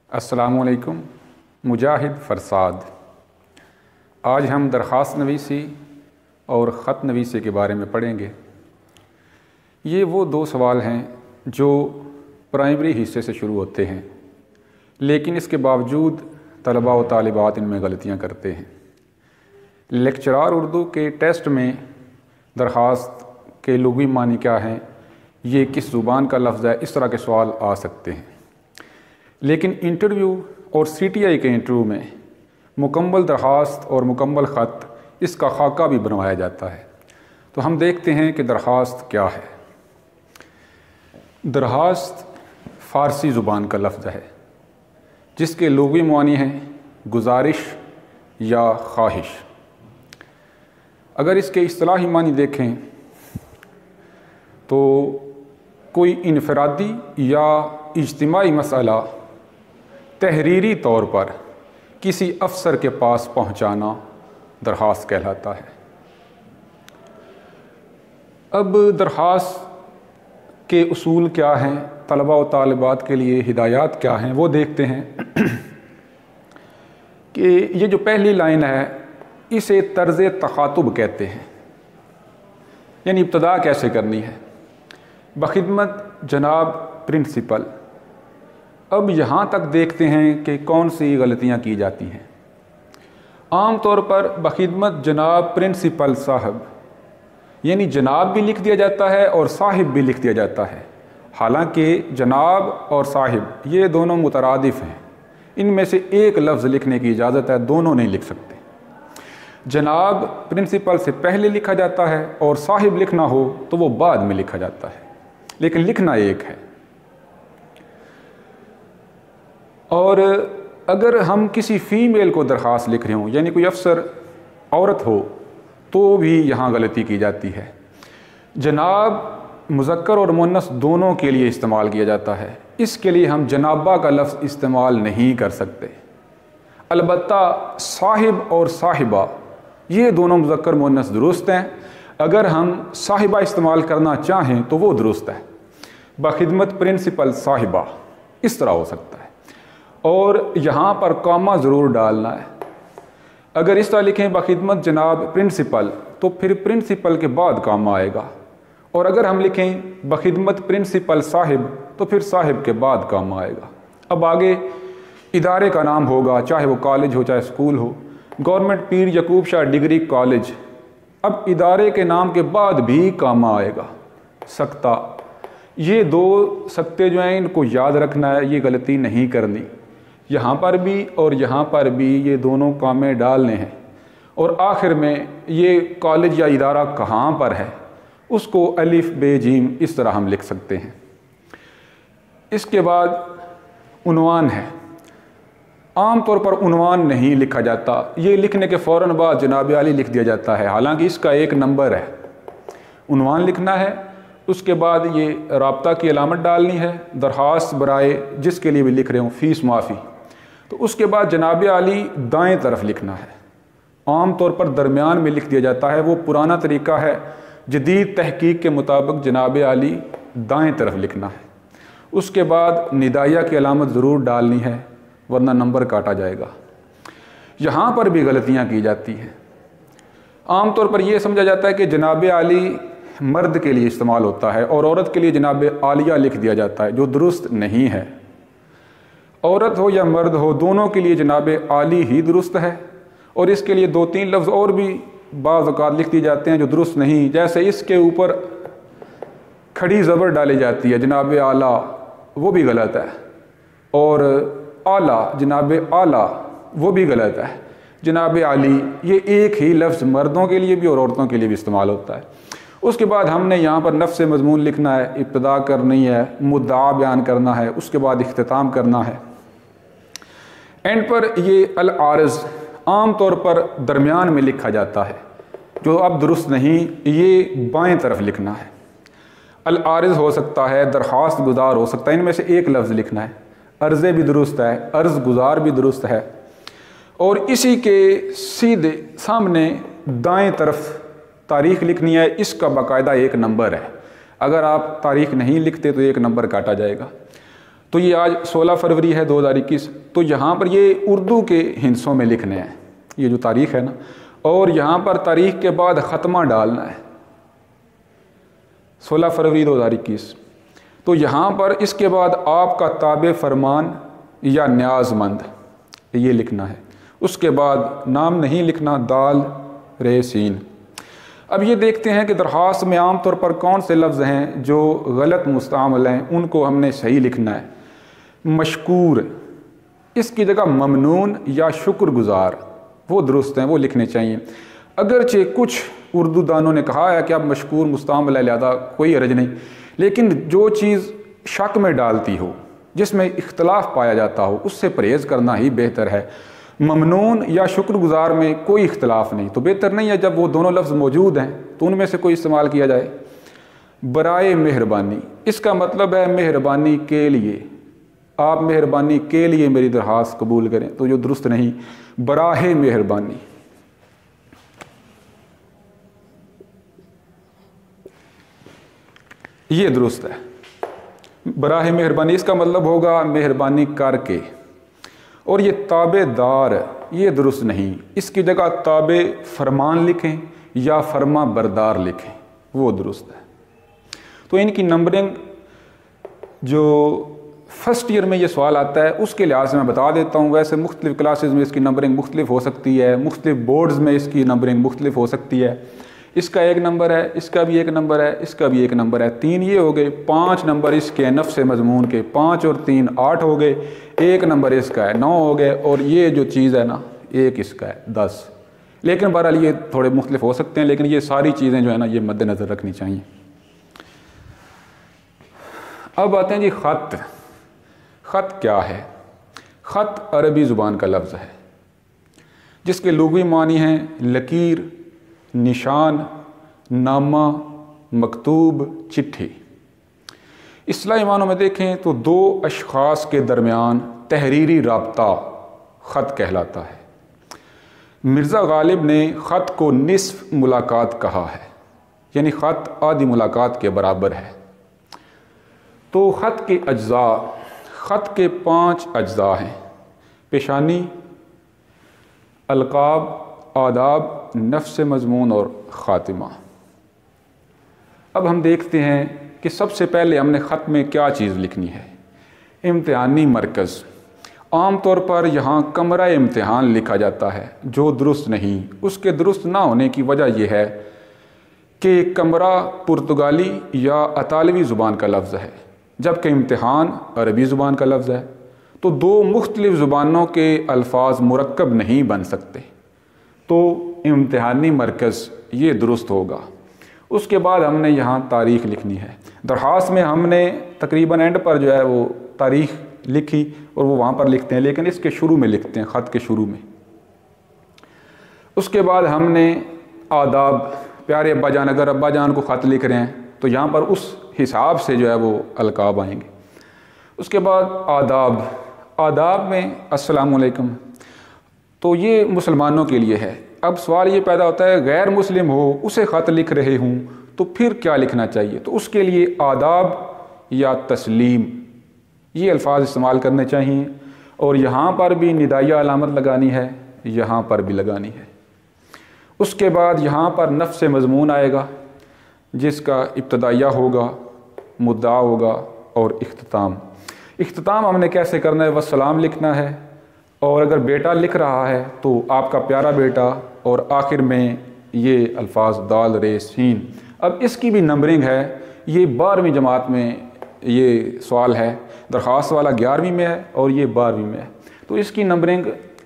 السلام علیکم۔ مجاہد فرساد۔ آج ہم درخواست نویسی اور خط نویسی کے بارے میں پڑھیں گے۔ یہ وہ دو سوال ہیں جو پرائمری حصے سے شروع ہوتے ہیں، لیکن اس کے باوجود طلباء و طالبات ان میں غلطیاں کرتے ہیں۔ لیکچرار اردو کے ٹیسٹ میں درخواست کے لغوی معنی کیا ہیں، یہ کس زبان کا لفظ ہے، اس طرح کے سوال آ سکتے ہیں، لیکن انٹرویو اور سی ٹی آئی کے انٹرویو میں مکمل درخواست اور مکمل خط اس کا خاکہ بھی بنوایا جاتا ہے۔ تو ہم دیکھتے ہیں کہ درخواست کیا ہے۔ درخواست فارسی زبان کا لفظ ہے جس کے لغوی معنی ہیں گزارش یا خواہش۔ اگر اس کے اصطلاحی معنی دیکھیں تو کوئی انفرادی یا اجتماعی مسئلہ تحریری طور پر کسی افسر کے پاس پہنچانا درخواست کہلاتا ہے۔ اب درخواست کے اصول کیا ہیں، طلباء و طالبات کے لیے ہدایات کیا ہیں، وہ دیکھتے ہیں کہ یہ جو پہلی لائن ہے اسے طرز تخاطب کہتے ہیں، یعنی ابتدا کیسے کرنی ہے۔ بخدمت جناب پرنسپل۔ اب یہاں تک دیکھتے ہیں کہ کون سی غلطیاں کی جاتی ہیں۔ عام طور پر بخدمت جناب پرنسپل صاحب، یعنی جناب بھی لکھ دیا جاتا ہے اور صاحب بھی لکھ دیا جاتا ہے، حالانکہ جناب اور صاحب یہ دونوں مترادف ہیں، ان میں سے ایک لفظ لکھنے کی اجازت ہے، دونوں نہیں لکھ سکتے۔ جناب پرنسپل سے پہلے لکھا جاتا ہے اور صاحب لکھنا ہو تو وہ بعد میں لکھا جاتا ہے، لیکن لکھنا ایک ہے۔ اور اگر ہم کسی فیمیل کو درخواست لکھ رہے ہوں، یعنی کوئی افسر عورت ہو، تو بھی یہاں غلطی کی جاتی ہے۔ جناب مذکر اور مؤنث دونوں کے لیے استعمال کیا جاتا ہے، اس کے لیے ہم جنابہ کا لفظ استعمال نہیں کر سکتے۔ البتہ صاحب اور صاحبہ یہ دونوں مذکر مؤنث درست ہیں، اگر ہم صاحبہ استعمال کرنا چاہیں تو وہ درست ہے۔ بخدمت پرنسپل صاحبہ اس طرح ہو سکتا ہے، اور یہاں پر کامہ ضرور ڈالنا ہے۔ اگر اس طرح لکھیں بخدمت جناب پرنسپل تو پھر پرنسپل کے بعد کامہ آئے گا، اور اگر ہم لکھیں بخدمت پرنسپل صاحب تو پھر صاحب کے بعد کامہ آئے گا۔ اب آگے ادارے کا نام ہوگا، چاہے وہ کالج ہو چاہے اسکول ہو۔ گورنمنٹ پیر یعقوب شاہ ڈگری کالج، اب ادارے کے نام کے بعد بھی کامہ آئے گا۔ سکتہ، یہ دو سکتے جو ہیں ان کو یاد رکھنا ہے، یہ غلطی نہیں کرنی۔ یہاں پر بھی اور یہاں پر بھی یہ دونوں کامے ڈالنے ہیں، اور آخر میں یہ کالج یا ادارہ کہاں پر ہے اس کو الف بے جیم اس طرح ہم لکھ سکتے ہیں۔ اس کے بعد عنوان ہے۔ عام طور پر عنوان نہیں لکھا جاتا، یہ لکھنے کے فوراً بعد جناب عالی لکھ دیا جاتا ہے، حالانکہ اس کا ایک نمبر ہے۔ عنوان لکھنا ہے، اس کے بعد یہ رابطہ کی علامت ڈالنی ہے، درخواست برائے جس کے لیے بھی لکھ رہے ہوں فیس معافی، تو اس کے بعد جناب عالی دائیں طرف لکھنا ہے۔ عام طور پر درمیان میں لکھ دیا جاتا ہے، وہ پرانا طریقہ ہے، جدید تحقیق کے مطابق جناب عالی دائیں طرف لکھنا ہے۔ اس کے بعد ندائیہ کی علامت ضرور ڈالنی ہے ورنہ نمبر کاٹا جائے گا۔ یہاں پر بھی غلطیاں کی جاتی ہیں۔ عام طور پر یہ سمجھا جاتا ہے کہ جناب عالی مرد کے لیے استعمال ہوتا ہے اور عورت کے لیے جناب عالیہ لکھ دیا جاتا ہے، جو درست نہیں ہے۔ عورت ہو یا مرد ہو دونوں کے لیے جناب عالی ہی درست ہے، اور اس کے لیے دو تین لفظ اور بھی بعض اوقات لکھ دی جاتے ہیں جو درست نہیں، جیسے اس کے اوپر کھڑی زبر ڈالی جاتی ہے جناب اعلیٰ، وہ بھی غلط ہے، اور اعلیٰ جناب اعلیٰ وہ بھی غلط ہے۔ جناب عالی یہ ایک ہی لفظ مردوں کے لیے بھی اور عورتوں کے لیے بھی استعمال ہوتا ہے۔ اس کے بعد ہم نے یہاں پر نفس مضمون لکھنا ہے، ابتدا کرنی ہے، مدعا بیان کرنا ہے، اس کے بعد اختتام کرنا ہے۔ اینڈ پر یہ العارض عام طور پر درمیان میں لکھا جاتا ہے، جو اب درست نہیں، یہ بائیں طرف لکھنا ہے۔ العارض ہو سکتا ہے، درخواست گزار ہو سکتا ہے، ان میں سے ایک لفظ لکھنا ہے۔ عرضے بھی درست ہے، عرض گزار بھی درست ہے، اور اسی کے سیدھے سامنے دائیں طرف تاریخ لکھنی ہے، اس کا باقاعدہ ایک نمبر ہے، اگر آپ تاریخ نہیں لکھتے تو ایک نمبر کاٹا جائے گا۔ تو یہ آج 16 فروری ہے 2021، تو یہاں پر یہ اردو کے ہندسوں میں لکھنے ہیں، یہ جو تاریخ ہے نا، اور یہاں پر تاریخ کے بعد ختمہ ڈالنا ہے 16 فروری 2021۔ تو یہاں پر اس کے بعد آپ کا تابع فرمان یا نیاز مند یہ لکھنا ہے، اس کے بعد نام نہیں لکھنا، دال رے سین۔ اب یہ دیکھتے ہیں کہ درخواست میں عام طور پر کون سے لفظ ہیں جو غلط مستعمل ہیں، ان کو ہم نے صحیح لکھنا ہے۔ مشکور، اس کی جگہ ممنون یا شکر گزار، وہ درست ہیں، وہ لکھنے چاہیے۔ اگرچہ کچھ اردو دانوں نے کہا ہے کہ اب مشکور مستعمل ہے، لہذا کوئی حرج نہیں، لیکن جو چیز شک میں ڈالتی ہو، جس میں اختلاف پایا جاتا ہو، اس سے پرہیز کرنا ہی بہتر ہے۔ ممنون یا شکر گزار میں کوئی اختلاف نہیں، تو بہتر نہیں ہے جب وہ دونوں لفظ موجود ہیں تو ان میں سے کوئی استعمال کیا جائے۔ برائے مہربانی، اس کا مطلب ہے مہربانی کے لیے، آپ مہربانی کے لیے میری درخواست قبول کریں، تو جو درست نہیں، براہ مہربانی۔ یہ درست ہے، براہ مہربانی، اس کا مطلب ہوگا مہربانی کر کے۔ اور یہ تابع دار، یہ درست نہیں، اس کی جگہ تابع فرمان لکھیں یا فرما بردار لکھیں، وہ درست ہے۔ تو ان کی نمبرنگ جو فرسٹ ایئر میں یہ سوال آتا ہے اس کے لحاظ سے میں بتا دیتا ہوں، ویسے مختلف کلاسز میں اس کی نمبرنگ مختلف ہو سکتی ہے، مختلف بورڈز میں اس کی نمبرنگ مختلف ہو سکتی ہے۔ اس کا 1 نمبر ہے، اس کا بھی 1 نمبر ہے، اس کا بھی 1 نمبر ہے، 3 یہ ہو گئے، 5 نمبر اس کے نفس مضمون کے، 5 اور 3 8 ہو گئے، 1 نمبر اس کا ہے، 9 ہو گئے، اور یہ جو چیز ہے نا 1 اس کا ہے، 10۔ لیکن بہرحال یہ تھوڑے مختلف ہو سکتے ہیں، لیکن یہ ساری چیزیں جو ہے نا یہ مد نظر رکھنی چاہیے۔ اب آتے ہیں جی خط۔ خط کیا ہے؟ خط عربی زبان کا لفظ ہے جس کے لغوی معنی ہیں لکیر، نشان، نامہ، مکتوب، چٹھی۔ اصطلاحی معنوں میں دیکھیں تو 2 اشخاص کے درمیان تحریری رابطہ خط کہلاتا ہے۔ مرزا غالب نے خط کو نصف ملاقات کہا ہے، یعنی خط آدھی ملاقات کے برابر ہے۔ تو خط کے اجزاء، خط کے 5 اجزاء ہیں: پیشانی، القاب، آداب، نفس مضمون اور خاتمہ۔ اب ہم دیکھتے ہیں کہ سب سے پہلے ہم نے خط میں کیا چیز لکھنی ہے۔ امتحانی مرکز، عام طور پر یہاں کمرہ امتحان لکھا جاتا ہے، جو درست نہیں۔ اس کے درست نہ ہونے کی وجہ یہ ہے کہ کمرہ پرتگالی یا اطالوی زبان کا لفظ ہے، جبکہ امتحان عربی زبان کا لفظ ہے، تو 2 مختلف زبانوں کے الفاظ مرکب نہیں بن سکتے، تو امتحانی مرکز یہ درست ہوگا۔ اس کے بعد ہم نے یہاں تاریخ لکھنی ہے۔ درخواست میں ہم نے تقریباً اینڈ پر جو ہے وہ تاریخ لکھی اور وہ وہاں پر لکھتے ہیں، لیکن اس کے شروع میں لکھتے ہیں، خط کے شروع میں۔ اس کے بعد ہم نے آداب، پیارے ابا جان، اگر ابا جان کو خط لکھ رہے ہیں تو یہاں پر اس حساب سے جو ہے وہ القاب آئیں گے۔ اس کے بعد آداب، آداب میں السلام علیکم، تو یہ مسلمانوں کے لیے ہے۔ اب سوال یہ پیدا ہوتا ہے غیر مسلم ہو، اسے خط لکھ رہے ہوں تو پھر کیا لکھنا چاہیے؟ تو اس کے لیے آداب یا تسلیم یہ الفاظ استعمال کرنے چاہیے، اور یہاں پر بھی ندائیہ علامت لگانی ہے، یہاں پر بھی لگانی ہے۔ اس کے بعد یہاں پر نفس مضمون آئے گا جس کا ابتدائیہ ہوگا، مدعا ہوگا اور اختتام۔ اختتام ہم نے کیسے کرنا ہے؟ والسلام لکھنا ہے، اور اگر بیٹا لکھ رہا ہے تو آپ کا پیارا بیٹا، اور آخر میں یہ الفاظ دال رے سین۔ اب اس کی بھی نمبرنگ ہے، یہ 12ویں جماعت میں یہ سوال ہے، درخواست والا 11ویں میں ہے اور یہ 12ویں میں ہے۔ تو اس کی نمبرنگ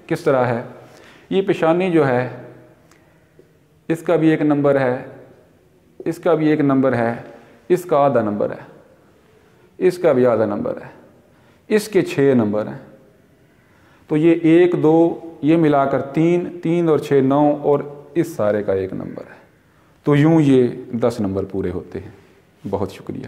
کس طرح ہے؟ یہ پیشانی جو ہے اس کا بھی 1 نمبر ہے، اس کا بھی 1 نمبر ہے، اس کا آدھا نمبر ہے، اس کا بھی آدھا نمبر ہے، اس کے 6 نمبر ہیں۔ تو یہ 1 2 یہ ملا کر 3 3 اور 6 9، اور اس سارے کا 1 نمبر ہے۔ تو یوں یہ 10 نمبر پورے ہوتے ہیں۔ بہت شکریہ۔